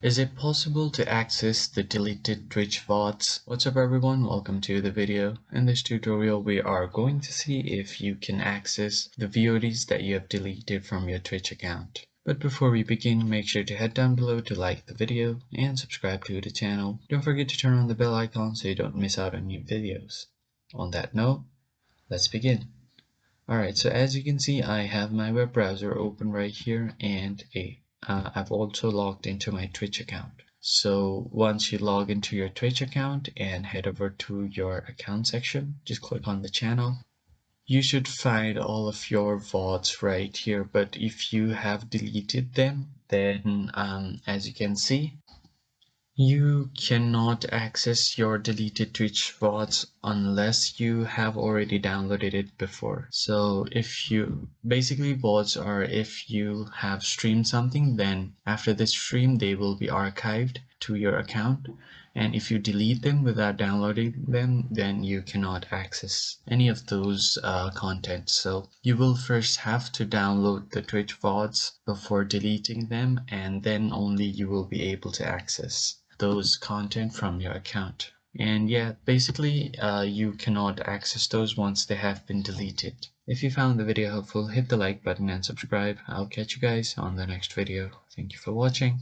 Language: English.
Is it possible to access the deleted Twitch VODs? What's up everyone, welcome to the video. In this tutorial we are going to see if you can access the VODs that you have deleted from your Twitch account. But before we begin, make sure to head down below to like the video and subscribe to the channel. Don't forget to turn on the bell icon so you don't miss out on new videos. On that note, let's begin. Alright, so as you can see, I have my web browser open right here, and I've also logged into my Twitch account. So once you log into your Twitch account and head over to your account section, just click on the channel. You should find all of your VODs right here, but if you have deleted them, then as you can see, you cannot access your deleted Twitch VODs unless you have already downloaded it before. So if you basically VODs are if you have streamed something, then after this stream they will be archived to your account, and if you delete them without downloading them, then you cannot access any of those content. So you will first have to download the Twitch VODs before deleting them, and then only you will be able to access those content from your account. And yeah, basically you cannot access those once they have been deleted. If you found the video helpful, hit the like button and subscribe. I'll catch you guys on the next video. Thank you for watching.